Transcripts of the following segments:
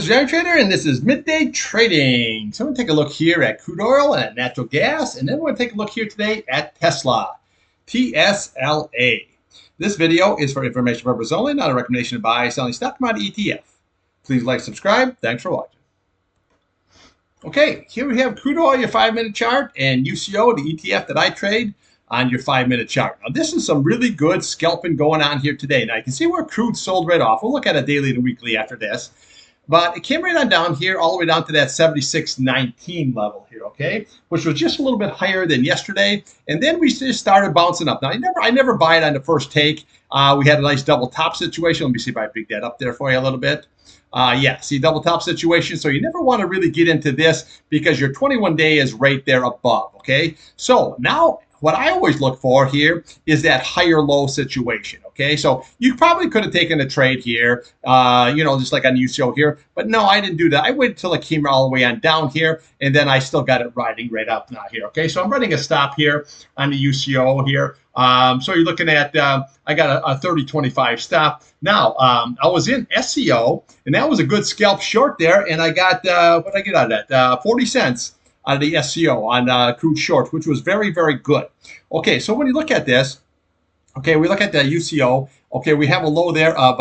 This is Irontrader, and this is midday trading. So I'm going to take a look here at crude oil and natural gas, and then we're going to take a look here today at Tesla, TSLA. This video is for information purposes only, not a recommendation to buy, selling stock commodity ETF. Please like, subscribe. Thanks for watching. Okay, here we have crude oil, your 5-minute chart, and UCO, the ETF that I trade, on your 5-minute chart. Now, this is some really good scalping going on here today. Now, you can see where crude sold right off. We'll look at a daily and weekly after this. But it came right on down here, all the way down to that 76.19 level here, okay? Which was just a little bit higher than yesterday. And then we just started bouncing up. Now, I never buy it on the first take. We had a nice double top situation. Let me see if I pick that up there for you a little bit. Yeah, see, double top situation. So you never want to really get into this because your 21-day is right there above, okay? So now what I always look for here is that higher low situation, okay? So you probably could have taken a trade here, just like on UCO here, but no, I didn't do that. I waited until it came all the way on down here, and then I still got it riding right up now here, okay? So I'm running a stop here on the UCO here. So you're looking at, I got a 30.25 stop. Now, I was in SEO, and that was a good scalp short there, and I got, what did I get out of that? 40 cents. Out of the SEO on crude short, which was very, very good. Okay, so when you look at this, okay, we look at the UCO. Okay, we have a low there of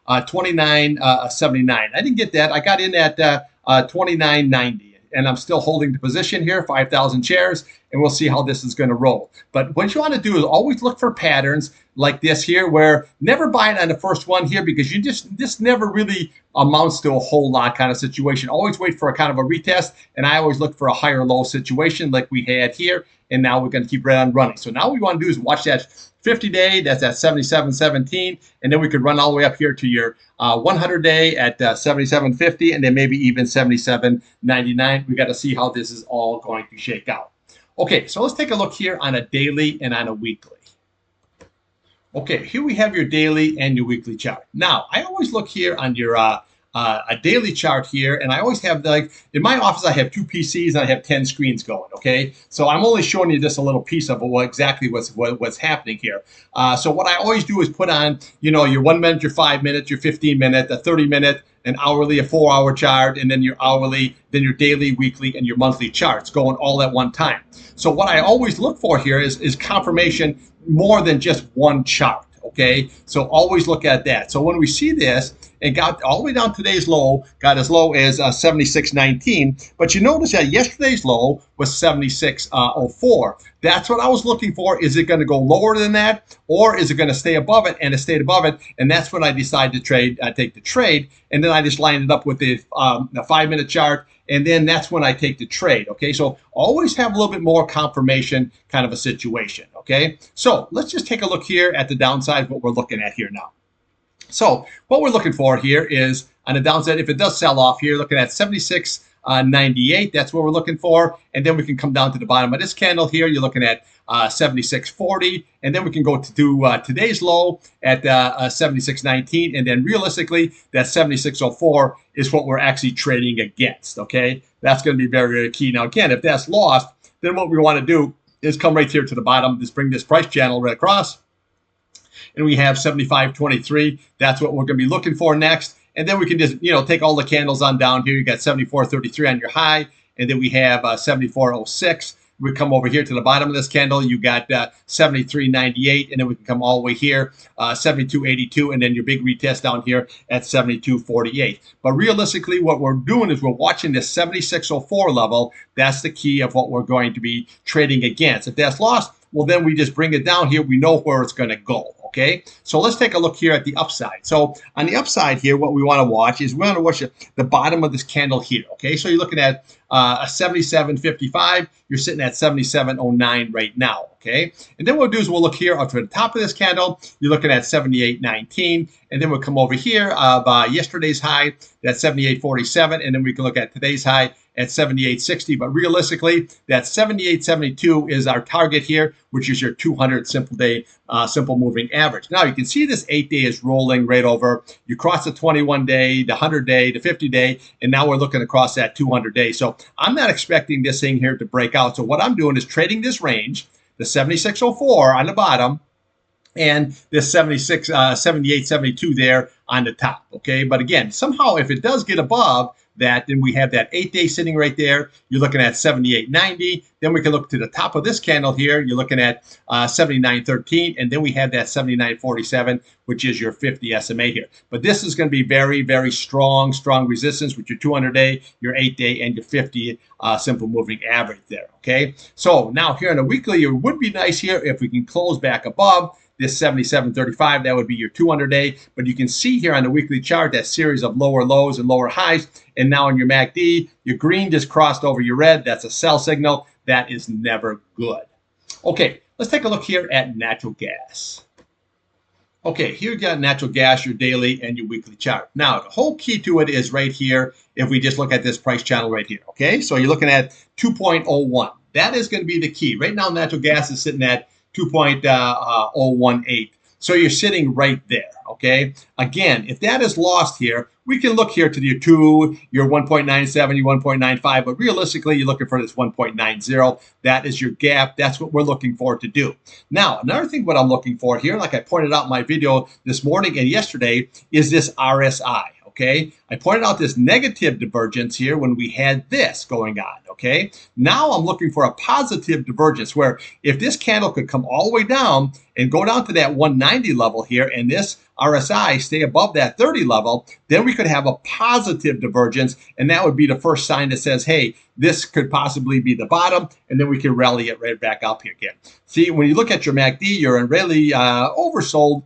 29.79. I didn't get that. I got in at 29.90. And I'm still holding the position here, 5,000 shares, and we'll see how this is going to roll. But what you want to do is always look for patterns like this here, where never buy it on the first one here because this never really amounts to a whole lot kind of situation. Always wait for a kind of a retest, and I always look for a higher low situation like we had here, and now we're going to keep right on running. So now what we want to do is watch that 50-day, that's at 77.17, and then we could run all the way up here to your 100-day at 77.50, and then maybe even 77.99. We got to see how this is all going to shake out. Okay, so let's take a look here on a daily and on a weekly. Okay, here we have your daily and your weekly chart. Now, I always look here on your a daily chart here, and I always have, like, in my office I have 2 PCs and I have 10 screens going, okay? So I'm only showing you just a little piece of exactly what's happening here. So what I always do is put on, your 1 minute, your 5 minute, your 15-minute, a 30-minute, an hourly, a 4-hour chart, and then your hourly, then your daily, weekly, and your monthly charts going all at one time. So what I always look for here is confirmation more than just one chart, okay? So always look at that. So when we see this, and got all the way down to today's low, got as low as 76.19. But you notice that yesterday's low was 76.04. That's what I was looking for. Is it going to go lower than that, or is it going to stay above it? And it stayed above it, and that's when I decided to trade. Take the trade, and then I just lined it up with the 5-minute chart, and then that's when I take the trade. Okay, so always have a little bit more confirmation kind of a situation. Okay, so let's just take a look here at the downside. What we're looking at here now. So what we're looking for here is on the downside, if it does sell off here, looking at 76.98, that's what we're looking for. And then we can come down to the bottom of this candle here. You're looking at 76.40. And then we can go to do today's low at 76.19. And then realistically, that 76.04 is what we're actually trading against. Okay, that's going to be very, very key. Now, again, if that's lost, then what we want to do is come right here to the bottom, just bring this price channel right across. And we have 75.23. That's what we're going to be looking for next. And then we can just, take all the candles on down here. You got 74.33 on your high. And then we have 74.06. We come over here to the bottom of this candle. You got 73.98. And then we can come all the way here, 72.82. And then your big retest down here at 72.48. But realistically, what we're doing is we're watching this 76.04 level. That's the key of what we're going to be trading against. If that's lost, well, then we just bring it down here. We know where it's going to go, okay? So let's take a look here at the upside. So on the upside here, what we want to watch is we want to watch the bottom of this candle here, okay? So you're looking at a 77.55. You're sitting at 77.09 right now, okay? And then what we'll do is we'll look here up to the top of this candle. You're looking at 78.19. And then we'll come over here of yesterday's high, that's 78.47. And then we can look at today's high at 78.60. But realistically, that 78.72 is our target here, which is your 200 simple day, simple moving average. Now you can see this 8-day is rolling right over. You cross the 21-day, the 100-day, the 50-day, and now we're looking across that 200-day. So I'm not expecting this thing here to break out. So what I'm doing is trading this range, the 76.04 on the bottom, and this 76, 78, 72 there on the top. Okay, but again, somehow if it does get above that, then we have that 8-day sitting right there. You're looking at 78.90. Then we can look to the top of this candle here. You're looking at 79.13, and then we have that 79.47, which is your 50 SMA here. But this is going to be very, very strong resistance with your 200-day, your 8-day, and your 50 simple moving average there. Okay, so now here on a weekly, it would be nice here if we can close back above this 77.35, that would be your 200-day. But you can see here on the weekly chart that series of lower lows and lower highs. And now on your MACD, your green just crossed over your red. That's a sell signal. That is never good. Okay, let's take a look here at natural gas. Okay, here you got natural gas, your daily and your weekly chart. Now, the whole key to it is right here if we just look at this price channel right here. Okay, so you're looking at 2.01. That is going to be the key. Right now, natural gas is sitting at 2.018. So you're sitting right there, okay? Again, if that is lost here, we can look here to your 2, your 1.97, your 1.95, but realistically, you're looking for this 1.90. That is your gap. That's what we're looking for to do. Now, another thing what I'm looking for here, like I pointed out in my video this morning and yesterday, is this RSI. Okay, I pointed out this negative divergence here when we had this going on. Okay, now I'm looking for a positive divergence where if this candle could come all the way down and go down to that 190 level here and this RSI stay above that 30 level, then we could have a positive divergence, and that would be the first sign that says, hey, this could possibly be the bottom, and then we can rally it right back up here again. See, when you look at your MACD, you're in really oversold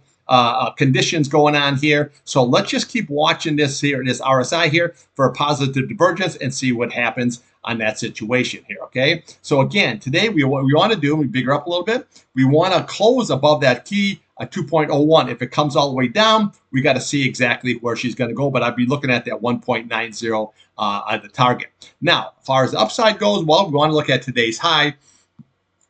conditions going on here. So let's just keep watching this here, this RSI here for a positive divergence and see what happens on that situation here. Okay. So again, today what we want to do, we bigger up a little bit. We want to close above that key at 2.01. If it comes all the way down, we got to see exactly where she's going to go. But I'd be looking at that 1.90 at the target. Now, as far as the upside goes, well, we want to look at today's high.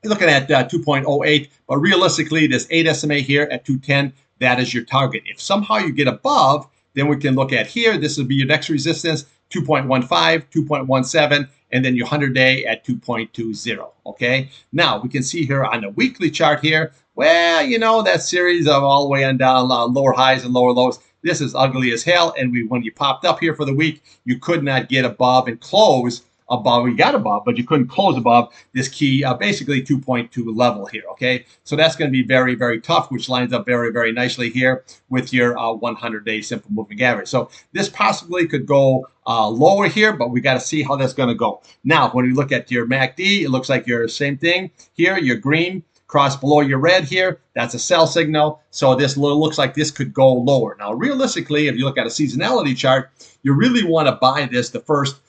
You're looking at 2.08, but realistically, this 8 SMA here at 210, that is your target. If somehow you get above, then we can look at here. This will be your next resistance, 2.15, 2.17, and then your 100-day at 2.20, okay? Now, we can see here on the weekly chart here, well, you know, that series of all the way on down, lower highs and lower lows, this is ugly as hell, and when you popped up here for the week, you could not get above and close above. We got above, but you couldn't close above this key, basically 2.2 level here, okay? So that's going to be very, very tough, which lines up very, very nicely here with your 100-day simple moving average. So this possibly could go lower here, but we got to see how that's going to go. Now, when you look at your MACD, it looks like your same thing here, your green cross below your red here, that's a sell signal. So this looks like this could go lower. Now, realistically, if you look at a seasonality chart, you really want to buy this the first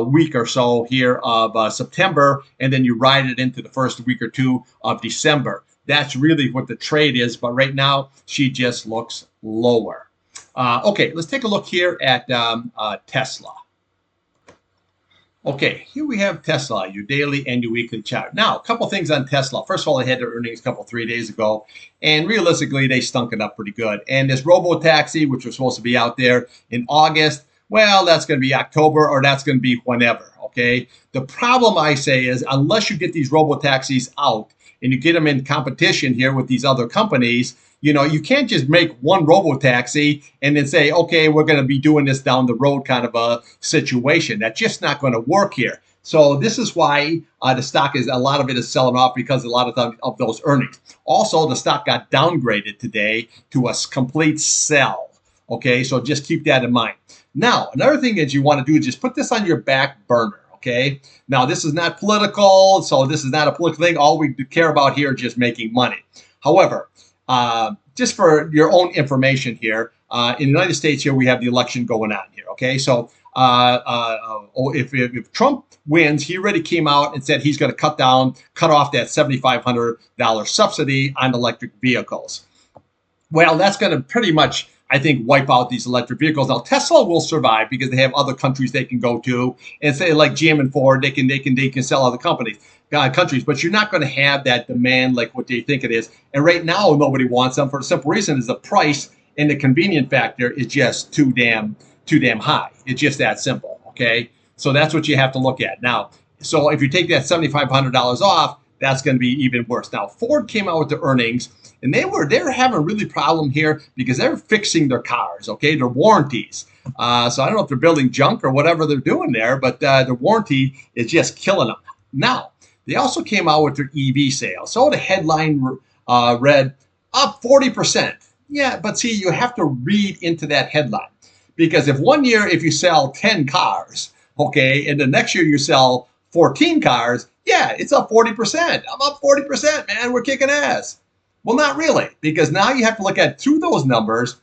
week or so here of September, and then you ride it into the first week or two of December. That's really what the trade is, but right now she just looks lower. Okay, let's take a look here at Tesla. Okay, here we have Tesla, your daily and your weekly chart. Now, a couple things on Tesla. First of all, they had their earnings a 3 days ago, and realistically, they stunk it up pretty good. And this robo-taxi, which was supposed to be out there in August, well, that's going to be October, or that's going to be whenever, okay? The problem, I say, is unless you get these robo-taxis out and you get them in competition here with these other companies, you know, you can't just make one robo-taxi and then say, okay, we're going to be doing this down the road kind of a situation. That's just not going to work here. So this is why the stock is, a lot of it is selling off because a lot of those earnings. Also, the stock got downgraded today to a complete sell. Okay, so just keep that in mind. Now, another thing that you want to do is just put this on your back burner, okay? Now, this is not political, so this is not a political thing. All we care about here is just making money. However, just for your own information here, in the United States here, we have the election going on here, okay? So if Trump wins, he already came out and said he's going to cut off that $7,500 subsidy on electric vehicles. Well, that's going to pretty much, I think, wipe out these electric vehicles. Now, Tesla will survive because they have other countries they can go to, and say like GM and Ford, they can sell other countries. But you're not going to have that demand like what they think it is. And right now, nobody wants them for the simple reason is the price and the convenience factor is just too damn high. It's just that simple. Okay, so that's what you have to look at now. So if you take that $7,500 off, that's going to be even worse. Now, Ford came out with the earnings, and they're having really problem here because they're fixing their cars, okay, their warranties. So I don't know if they're building junk or whatever they're doing there, but the warranty is just killing them. Now, they also came out with their EV sales. So the headline read up 40%. Yeah, but see, you have to read into that headline because if one year, if you sell 10 cars, okay, and the next year you sell 14 cars, yeah, it's up 40%. I'm up 40%, man. We're kicking ass. Well, not really, because now you have to look at through those numbers.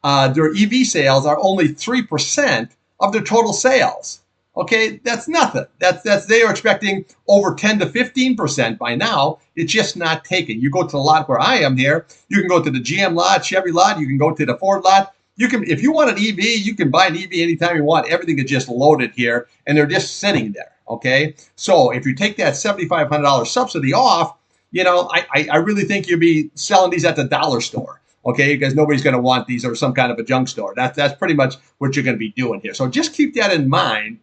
Their EV sales are only 3% of their total sales. Okay, that's nothing. That's they are expecting over 10 to 15% by now. It's just not taken. You go to the lot where I am here. You can go to the GM lot, Chevy lot. You can go to the Ford lot. You can, if you want an EV, you can buy an EV anytime you want. Everything is just loaded here, and they're just sitting there. Okay, so if you take that $7,500 subsidy off, I really think you'll be selling these at the dollar store. Okay, because nobody's going to want these or some kind of a junk store. That's pretty much what you're going to be doing here. So just keep that in mind.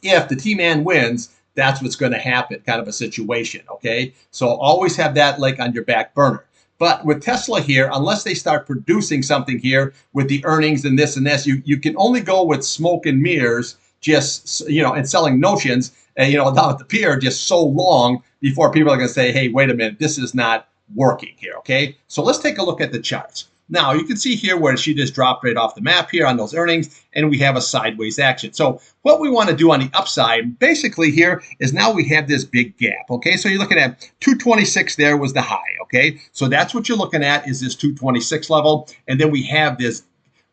If the T-Man wins, that's what's going to happen, kind of a situation, okay? So always have that like on your back burner. But with Tesla here, unless they start producing something here with the earnings and this, you can only go with smoke and mirrors, just, and selling notions, down at the pier just so long before people are going to say, hey, wait a minute, this is not working here, okay? So let's take a look at the charts. Now, you can see here where she just dropped right off the map here on those earnings, and we have a sideways action. So what we want to do on the upside, basically here, is now we have this big gap, okay? So you're looking at 226 there was the high, okay? So that's what you're looking at is this 226 level, and then we have this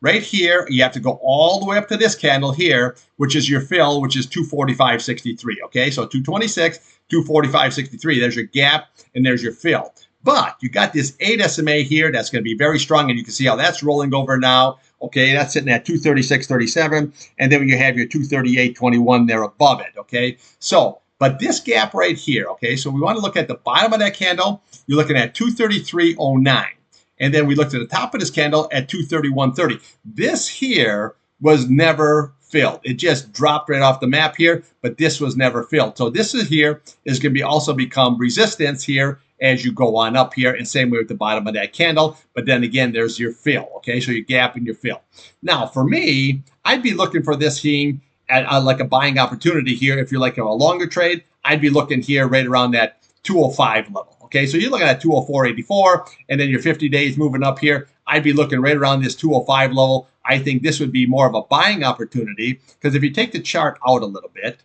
right here. You have to go all the way up to this candle here, which is your fill, which is 245.63, okay? So 226, 245.63, there's your gap, and there's your fill. But you got this 8 SMA here that's going to be very strong, and you can see how that's rolling over now. Okay, that's sitting at 236.37, and then you have your 238.21 there above it. Okay, so but this gap right here. Okay, so we want to look at the bottom of that candle. You're looking at 233.09, and then we looked at the top of this candle at 231.30. This here was never filled. It just dropped right off the map here, but this was never filled. So this is here is going to be also become resistance here as you go on up here, and same way with the bottom of that candle. But then again, there's your fill, okay? So your gap and your fill. Now, for me, I'd be looking for this thing at like a buying opportunity here. If you're like a longer trade, I'd be looking here right around that 205 level, okay? So you're looking at 204.84, and then your 50 days moving up here. I'd be looking right around this 205 level. I think this would be more of a buying opportunity because if you take the chart out a little bit,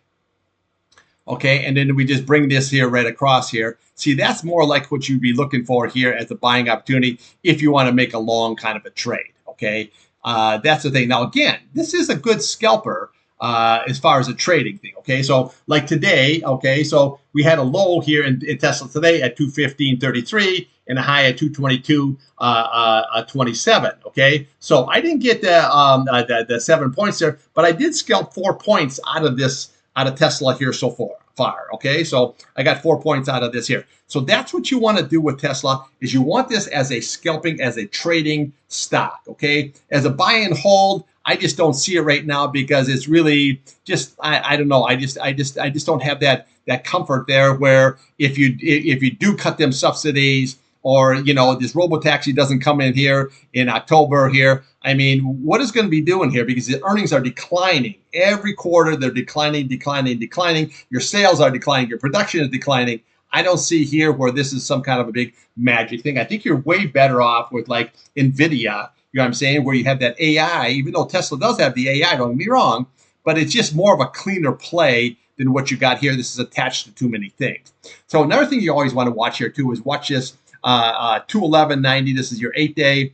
okay, and then we just bring this here right across here. See, that's more like what you'd be looking for here as a buying opportunity if you want to make a long kind of a trade, okay? That's the thing. Now, again, this is a good scalper as far as a trading thing, okay? So like today, okay, so we had a low here in Tesla today at 215.33 and a high at 222.27, okay? So I didn't get the 7 points there, but I did scalp 4 points out of Tesla here so far, okay? So I got 4 points out of this here. So that's what you want to do with Tesla is you want this as a scalping, as a trading stock, okay? As a buy and hold, I just don't see it right now because it's really just, I don't know. I just don't have that comfort there where if you do cut them subsidies or, this robo-taxi doesn't come in here in October here, I mean, what is going to be doing here? Because the earnings are declining. Every quarter, they're declining. Your sales are declining. Your production is declining. I don't see here where this is some kind of a big magic thing. I think you're way better off with like NVIDIA, you know what I'm saying, where you have that AI, even though Tesla does have the AI, don't get me wrong, but it's just more of a cleaner play than what you got here. This is attached to too many things. So another thing you always want to watch here too is watch this 211.90. This is your 8-day.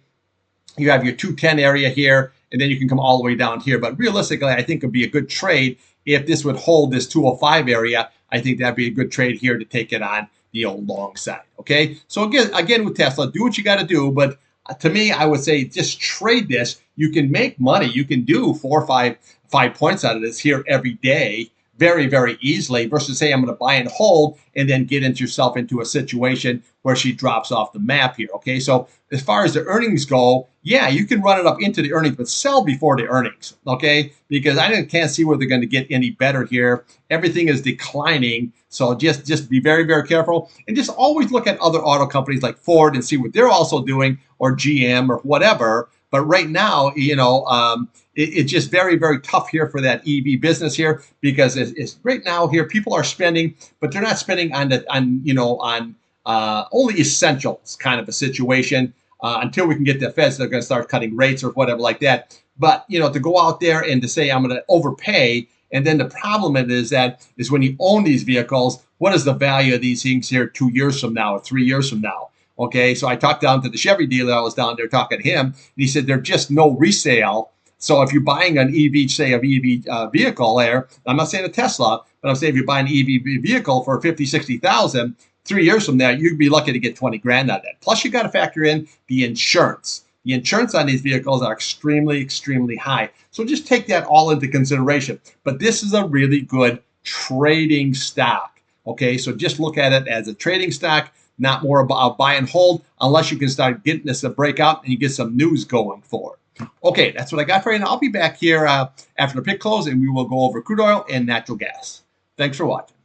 You have your 210 area here, and then you can come all the way down here. But realistically, I think it would be a good trade if this would hold this 205 area. I think that'd be a good trade here to take it on the old long side, okay? So again with Tesla, do what you got to do. But to me, I would say just trade this. You can make money. You can do 4 or 5 points out of this here every day. very, very easily versus say I'm going to buy and hold and then get into yourself into a situation where she drops off the map here. Okay, so as far as the earnings go, yeah, you can run it up into the earnings, but sell before the earnings. Okay, because I can't see where they're going to get any better here. Everything is declining, so just be very, very careful and just always look at other auto companies like Ford and see what they're also doing, or GM or whatever. But right now, it's just very, very tough here for that EV business here because it's right now here people are spending, but they're not spending on only essentials kind of a situation until we can get the Feds. They're going to start cutting rates or whatever like that. But to go out there and to say I'm going to overpay, and then the problem is when you own these vehicles, what is the value of these things here 2 years from now or 3 years from now? Okay, so I talked down to the Chevy dealer. I was down there talking to him, and he said there's just no resale. So if you're buying an EV, say an EV vehicle there, I'm not saying a Tesla, but I'm saying if you buy an EV vehicle for 50, 60,000, 3 years from now, you'd be lucky to get 20 grand out of that. Plus you got to factor in the insurance. The insurance on these vehicles are extremely, extremely high. So just take that all into consideration. But this is a really good trading stock. Okay, so just look at it as a trading stock, not more about buy and hold, unless you can start getting this to break out and you get some news going for it. Okay, that's what I got for you. And I'll be back here after the pit close, and we will go over crude oil and natural gas. Thanks for watching.